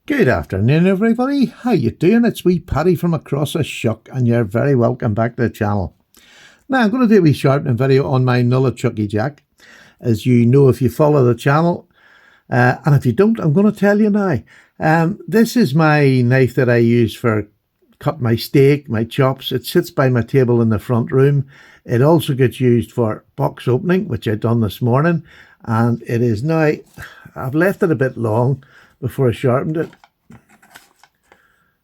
Good afternoon, everybody. How you doing? It's wee Paddy from across the shuck, and you're very welcome back to the channel. Now, I'm going to do a wee sharpening video on my Nolichucky Jack. As you know, if you follow the channel, and if you don't, I'm going to tell you now. This is my knife that I use for cut my steak, my chops. It sits by my table in the front room. It also gets used for box opening, which I've done this morning, and it is now, I've left it a bit long before I sharpened it.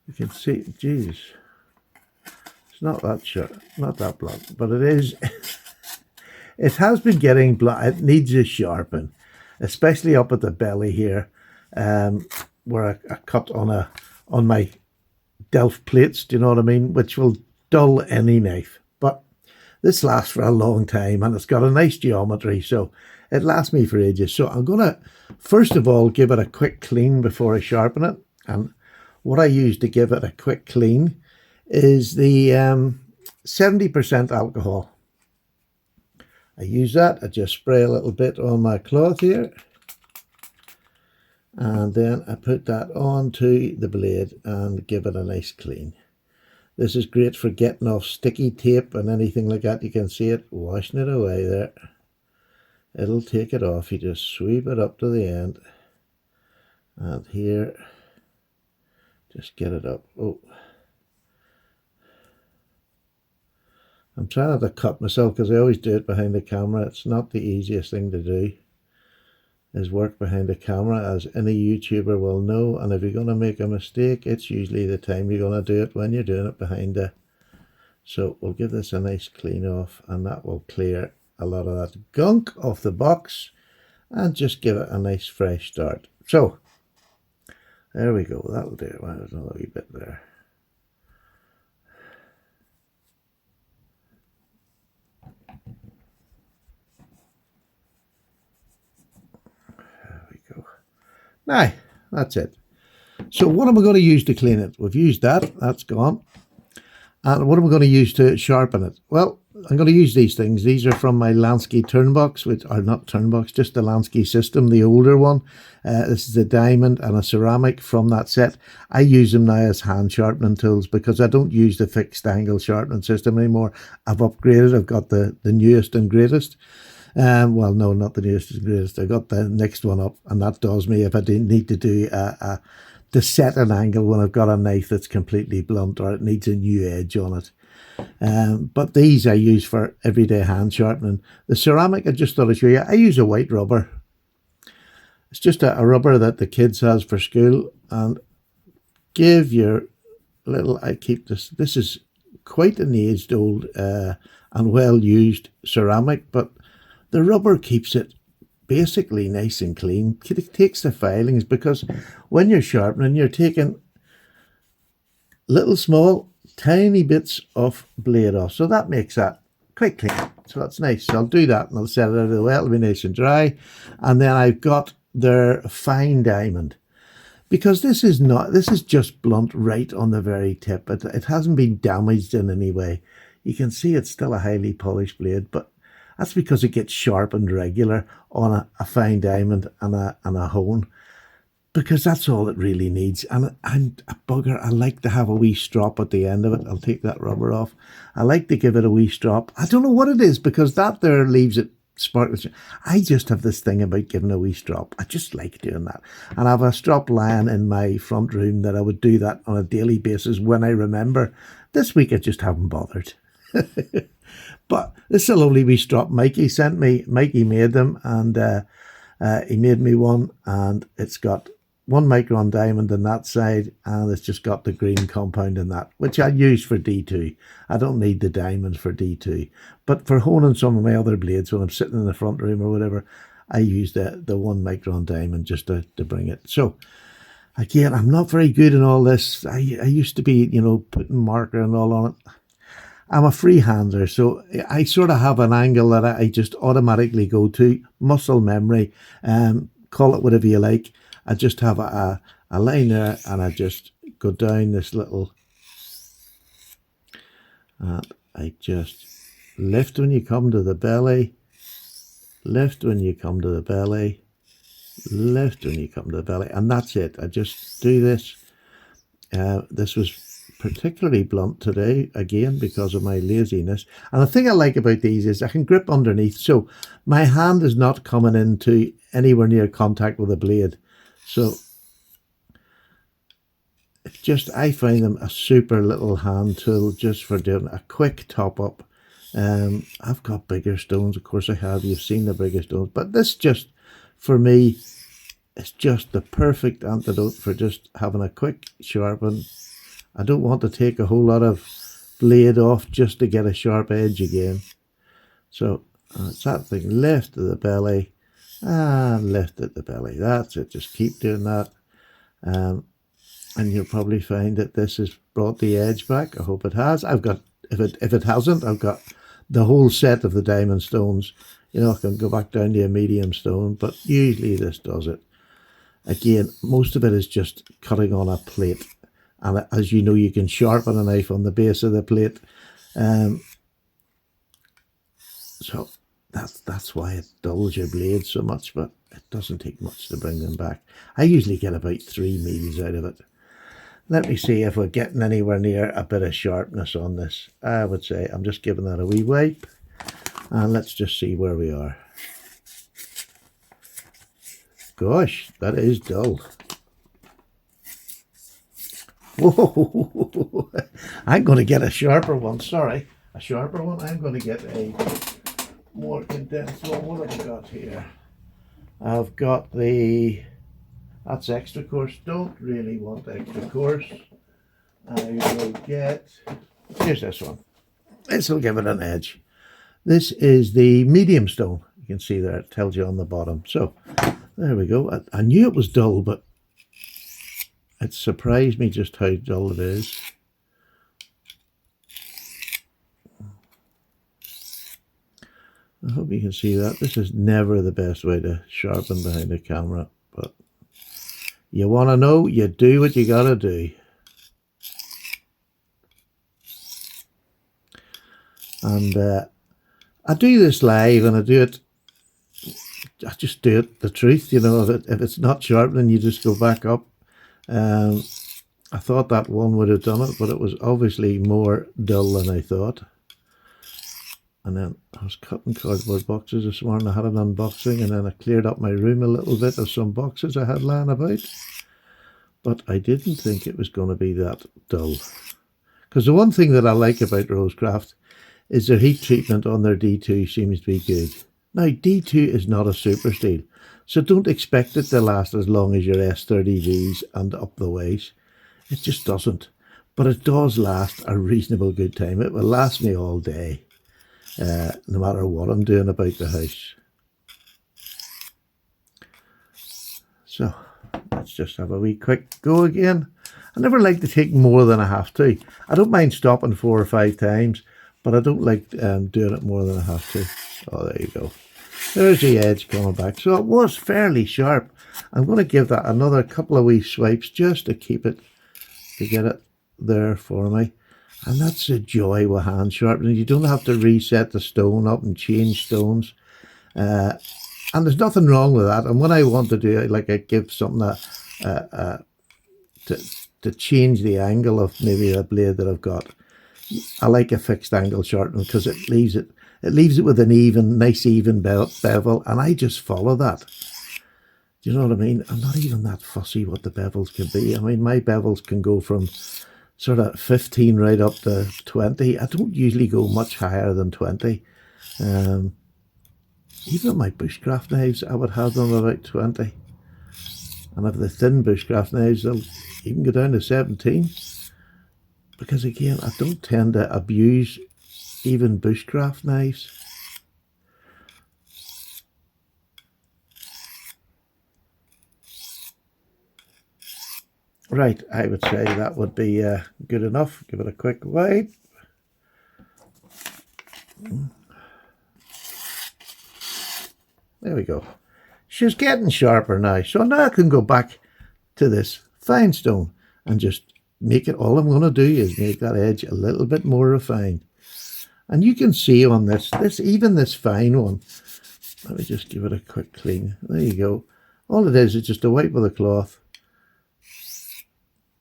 You can see, geez, it's not that sharp, not that blunt, but it is. It has been getting blunt. It needs a sharpen, especially up at the belly here, where I cut on my Delft plates. Do you know what I mean? Which will dull any knife. But this lasts for a long time, and it's got a nice geometry, so it lasts me for ages. So I'm gonna first of all give it a quick clean before I sharpen it. And what I use to give it a quick clean is the 70% alcohol. I use that. I just spray a little bit on my cloth here, and then I put that onto the blade and give it a nice clean. This is great for getting off sticky tape and anything like that. You can see it washing it away there. It'll take it off. You just sweep it up to the end, and here, just get it up. Oh, I'm trying not to cut myself because I always do it behind the camera. It's not the easiest thing to do, is work behind the camera, as any YouTuber will know. And if you're going to make a mistake, it's usually the time you're going to do it, when you're doing it behind the. So we'll give this a nice clean off, and that will clear a lot of that gunk off the box and just give it a nice fresh start. So there we go. That'll do it. Well, there's another wee bit there. There we go. Now, that's it. So what am I going to use to clean it? We've used that. That's gone. And what am I going to use to sharpen it? Well, I'm going to use these things. These are from my Lansky turnbox, which are not turnbox, just the Lansky system, the older one. This is a diamond and a ceramic from that set. I use them now as hand sharpening tools because I don't use the fixed angle sharpening system anymore. I've upgraded. I've got the newest and greatest. Well, no, not the newest and greatest. I got the next one up, and that does me if I didn't need to do to set an angle when I've got a knife that's completely blunt or it needs a new edge on it. But these I use for everyday hand sharpening. The ceramic, I just thought I'd show you. I use a white rubber. It's just a rubber that the kids has for school. And give your little, I keep this. This is quite an aged old and well used ceramic, but the rubber keeps it basically nice and clean. It takes the filings, because when you're sharpening, you're taking little small tiny bits of blade off, so that makes that quite clean. So that's nice. So I'll do that, and I'll set it out of the way. It'll be nice and dry. And then I've got their fine diamond, because this is just blunt right on the very tip. It hasn't been damaged in any way. You can see it's still a highly polished blade, but that's because it gets sharpened regular on a fine diamond and a hone, because that's all it really needs. And I'm a bugger. I like to have a wee strop at the end of it. I'll take that rubber off. I like to give it a wee strop. I don't know what it is, because that there leaves it sparkles. I just have this thing about giving a wee strop. I just like doing that. And I have a strop lying in my front room that I would do that on a daily basis when I remember. This week I just haven't bothered. But this is a lovely wee strop Mikey sent me. Mikey made them, and he made me one, and it's got 1 micron diamond on that side, and it's just got the green compound in that, which I use for D2. I don't need the diamonds for D2, but for honing some of my other blades when I'm sitting in the front room or whatever, I use the 1 micron diamond just to bring it. So again, I'm not very good in all this. I used to be, putting marker and all on it. I'm a freehander, so I sort of have an angle that I just automatically go to, muscle memory, call it whatever you like. I just have a line there, and I just go down this little, and I just lift when you come to the belly, lift when you come to the belly, lift when you come to the belly, and that's it. I just do this. This was particularly blunt today, again, because of my laziness. And the thing I like about these is I can grip underneath, so my hand is not coming into anywhere near contact with the blade. So it's just, I find them a super little hand tool just for doing a quick top up. I've got bigger stones, of course I have. You've seen the bigger stones, but this just, for me, it's just the perfect antidote for just having a quick sharpen. I don't want to take a whole lot of blade off just to get a sharp edge again. So it's that thing, lift to the belly and lift at the belly. That's it, just keep doing that. And you'll probably find that this has brought the edge back. I hope it has. I've got, if it hasn't, I've got the whole set of the diamond stones. You know, I can go back down to a medium stone, but usually this does it. Again, most of it is just cutting on a plate. And as you know, you can sharpen a knife on the base of the plate. So that's why it dulls your blade so much, but it doesn't take much to bring them back. I usually get about 3 meals out of it. Let me see if we're getting anywhere near a bit of sharpness on this. I would say I'm just giving that a wee wipe. And let's just see where we are. Gosh, that is dull. Whoa, I'm going to get a sharper one, sorry. A sharper one. I'm going to get a more condensed one. What have I got here? I've got the, that's extra coarse. Don't really want extra coarse. I will get, here's this one. This will give it an edge. This is the medium stone. You can see there, it tells you on the bottom. So, there we go. I knew it was dull, but it surprised me just how dull it is. I hope you can see that. This is never the best way to sharpen behind the camera, but you want to know, you do what you got to do. And I do this live, and I just do it the truth, you know. If it's not sharpening, you just go back up. I thought that one would have done it, but it was obviously more dull than I thought. And then I was cutting cardboard boxes this morning. I had an unboxing, and then I cleared up my room a little bit of some boxes I had lying about. But I didn't think it was going to be that dull. Because the one thing that I like about Rosecraft is their heat treatment on their D2 seems to be good. Now, D2 is not a super steel, so don't expect it to last as long as your S30Vs and up the ways. It just doesn't. But it does last a reasonable good time. It will last me all day, no matter what I'm doing about the house. So, let's just have a wee quick go again. I never like to take more than I have to. I don't mind stopping 4 or 5 times, but I don't like doing it more than I have to. Oh, there you go. There's the edge coming back. So it was fairly sharp. I'm going to give that another couple of wee swipes just to keep it, to get it there for me. And that's the joy with hand sharpening. You don't have to reset the stone up and change stones. And there's nothing wrong with that. And when I want to do it, like I give something to change the angle of maybe a blade that I've got, I like a fixed angle sharpening because it leaves it with an even, nice even bevel, and I just follow that. Do you know what I mean? I'm not even that fussy what the bevels can be. I mean, my bevels can go from sort of 15 right up to 20. I don't usually go much higher than 20. Even my bushcraft knives, I would have them about 20. And if the thin bushcraft knives, they'll even go down to 17. Because again, I don't tend to abuse even bushcraft knives. Right, I would say that would be good enough. Give it a quick wipe. There we go. She's getting sharper now. So now I can go back to this fine stone and just make it. All I'm going to do is make that edge a little bit more refined. And you can see on this even this fine one, let me just give it a quick clean. There you go. All it is just a wipe with a cloth,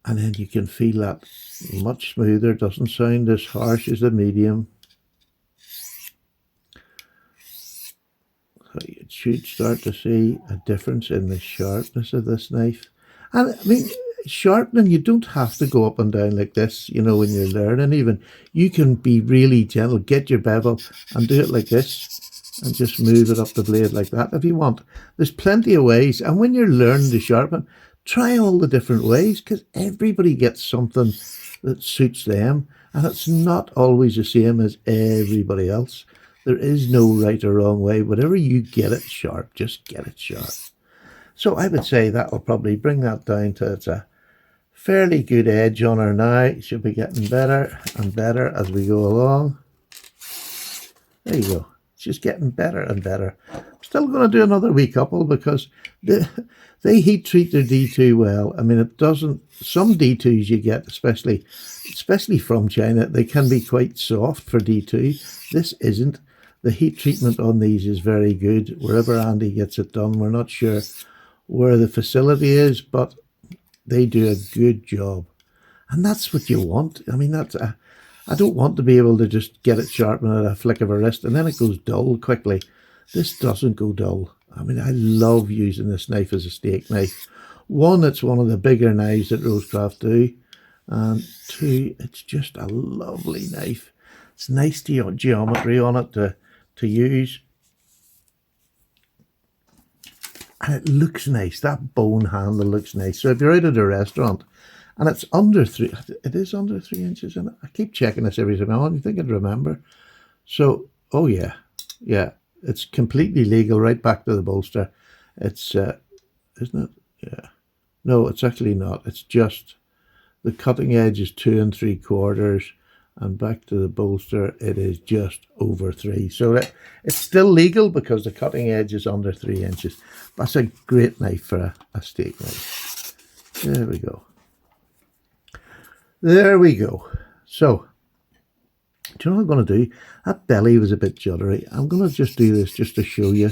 and then you can feel that much smoother. Doesn't sound as harsh as the medium. So you should start to see a difference in the sharpness of this knife. And I mean, sharpening, you don't have to go up and down like this, you know, when you're learning even. You can be really gentle, get your bevel and do it like this and just move it up the blade like that if you want. There's plenty of ways, and when you're learning to sharpen, try all the different ways, because everybody gets something that suits them, and it's not always the same as everybody else. There is no right or wrong way. Whatever you get it sharp, just get it sharp. So I would say that will probably bring that down to it's a fairly good edge on her now. It should be getting better and better as we go along. There you go. It's just getting better and better. I'm still going to do another wee couple because they heat treat their D2 well. I mean, it doesn't, some D2s you get, especially from China, they can be quite soft for D2. This isn't. The heat treatment on these is very good. Wherever Andy gets it done, we're not sure where the facility is, but they do a good job. And that's what you want. I mean, I don't want to be able to just get it sharpened at a flick of a wrist and then it goes dull quickly. This doesn't go dull. I mean, I love using this knife as a steak knife. One, it's one of the bigger knives that Rosecraft do. And two, it's just a lovely knife. It's nice geometry on it to use. And it looks nice. That bone handle looks nice. So if you're out at a restaurant and it's under it is under 3 inches. And I keep checking this every time on. You think I'd remember. So, oh yeah. Yeah. It's completely legal right back to the bolster. It's, isn't it? Yeah. No, it's actually not. It's just the cutting edge is 2 3/4. And back to the bolster, it is just over 3. So it's still legal because the cutting edge is under 3 inches. That's a great knife for a steak knife. There we go. There we go. So, do you know what I'm going to do? That belly was a bit juddery. I'm going to just do this just to show you.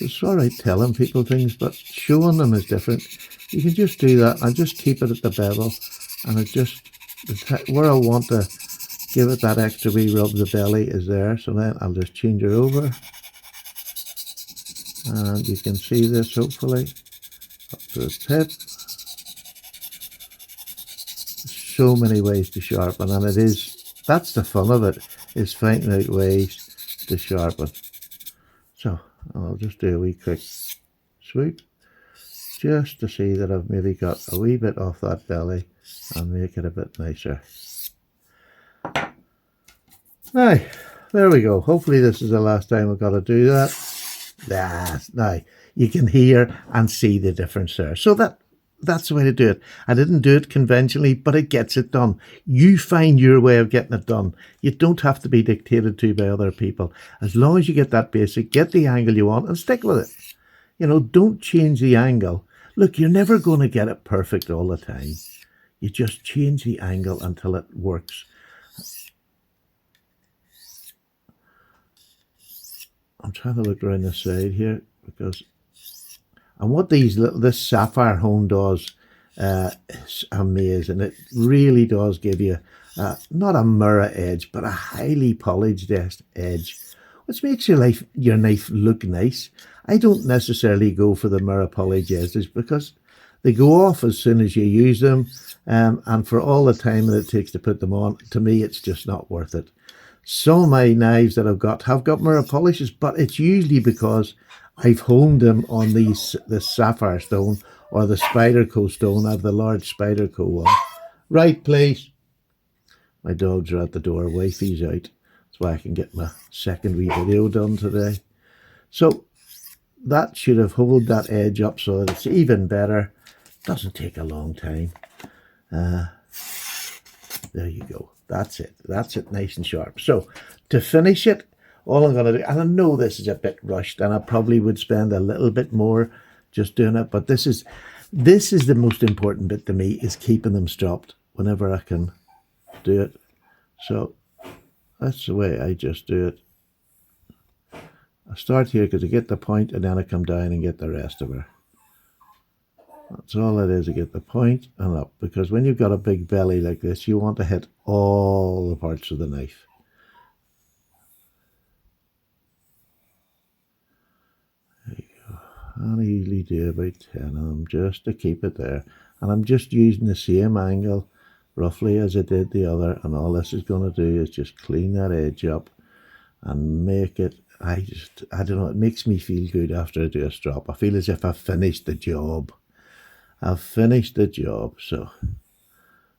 It's all right telling people things, but showing them is different. You can just do that. I just keep it at the bevel, and it just, where I want to give it that extra wee rub, the belly is there. So then I'll just change it over. And you can see this hopefully up to the tip. So many ways to sharpen, and that's the fun of it, is finding out ways to sharpen. So I'll just do a wee quick swoop just to see that I've maybe got a wee bit off that belly and make it a bit nicer. Now, there we go. Hopefully this is the last time I've got to do that. Now, you can hear and see the difference there. So that's the way to do it. I didn't do it conventionally, but it gets it done. You find your way of getting it done. You don't have to be dictated to by other people. As long as you get that basic, get the angle you want and stick with it. You know, don't change the angle. Look, you're never going to get it perfect all the time. You just change the angle until it works. I'm trying to look around the side here because, and what this sapphire hone does is amazing. It really does give you not a mirror edge, but a highly polished edge, which makes your knife look nice. I don't necessarily go for the mirror polished edges because they go off as soon as you use them, and for all the time that it takes to put them on, to me it's just not worth it. Some of my knives that I've got have got mirror polishes, but it's usually because I've honed them on the sapphire stone or the Spyderco stone. I have the large Spyderco one. Right, please. My dogs are at the door. Wifey's out. That's why I can get my second wee video done today. So that should have hold that edge up so that it's even better. Doesn't take a long time. There you go. That's it. That's it, nice and sharp. So to finish it, all I'm going to do, and I know this is a bit rushed, and I probably would spend a little bit more just doing it, but this is the most important bit to me, is keeping them stopped whenever I can do it. So that's the way I just do it. I start here because I get the point, and then I come down and get the rest of her. That's all it is, to get the point and up, because when you've got a big belly like this, you want to hit all the parts of the knife. There you go. And I usually do about 10 of them just to keep it there. And I'm just using the same angle roughly as I did the other, and all this is going to do is just clean that edge up and make it, I don't know, it makes me feel good after I do a strop. I feel as if I've finished the job. I've finished the job. So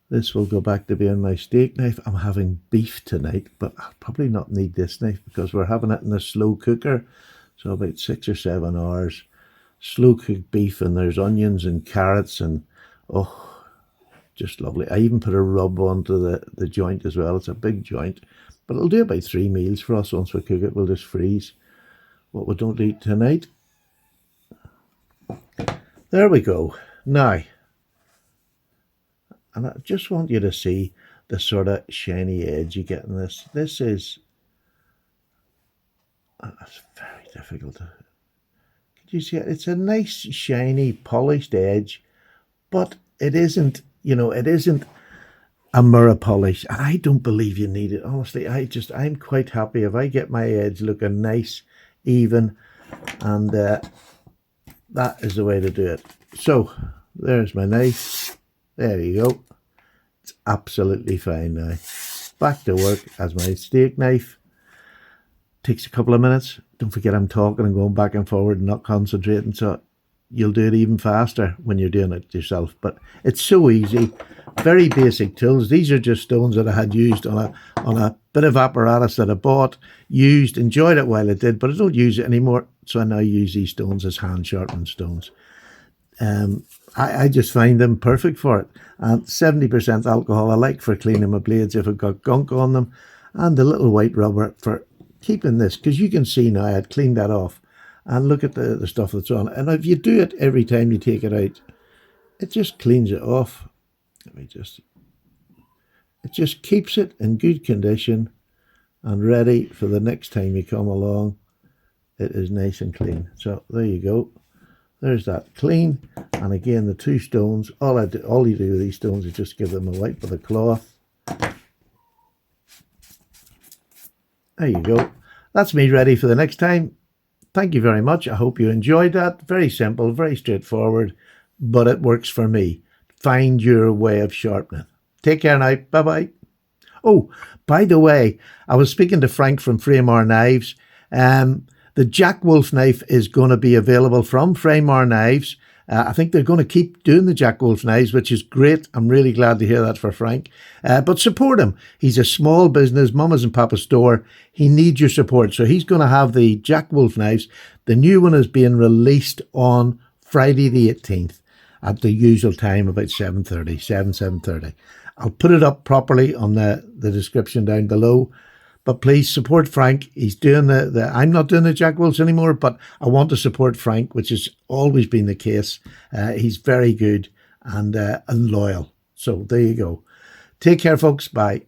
this will go back to being my steak knife. I'm having beef tonight, but I'll probably not need this knife because we're having it in a slow cooker. So about 6 or 7 hours. Slow cooked beef, and there's onions and carrots, and oh, just lovely. I even put a rub onto the joint as well. It's a big joint, but it'll do about 3 meals for us. Once we cook it, we'll just freeze what we don't eat tonight. There we go. Now, and I just want you to see the sort of shiny edge you get in this. This is, that's very difficult to, could you see it? It's a nice, shiny, polished edge, but it isn't, you know, it isn't a mirror polish. I don't believe you need it. Honestly, I'm quite happy if I get my edge looking nice, even, and that is the way to do it. So there's my knife. There you go. It's absolutely fine now. Back to work as my steak knife. Takes a couple of minutes. Don't forget I'm talking and going back and forward and not concentrating, so you'll do it even faster when you're doing it yourself. But it's so easy. Very basic tools. These are just stones that I had used on a bit of apparatus that I bought, used, enjoyed it while I did, but I don't use it anymore. So I now use these stones as hand sharpened stones. I just find them perfect for it. And 70% alcohol I like for cleaning my blades if I've got gunk on them, and the little white rubber for keeping this, because you can see now I'd cleaned that off, and look at the stuff that's on it. And if you do it every time you take it out, it just cleans it off. It just keeps it in good condition and ready for the next time you come along. It is nice and clean. So there you go. There's that clean. And again, the 2 stones, all you do with these stones is just give them a wipe with a cloth. There you go. That's me ready for the next time. Thank you very much. I hope you enjoyed that. Very simple, very straightforward, but it works for me. Find your way of sharpening. Take care now. Bye-bye. Oh, by the way, I was speaking to Frank from Framear Knives. The Jack Wolf knife is going to be available from Framear Knives. I think they're going to keep doing the Jack Wolf knives, which is great. I'm really glad to hear that for Frank. But support him. He's a small business, mama's and papa's store. He needs your support. So he's going to have the Jack Wolf knives. The new one is being released on Friday the 18th at the usual time, about 7:30. I'll put it up properly on the description down below. But please support Frank. He's doing I'm not doing the Jack Wolves anymore, but I want to support Frank, which has always been the case. He's very good and loyal. So there you go. Take care, folks. Bye.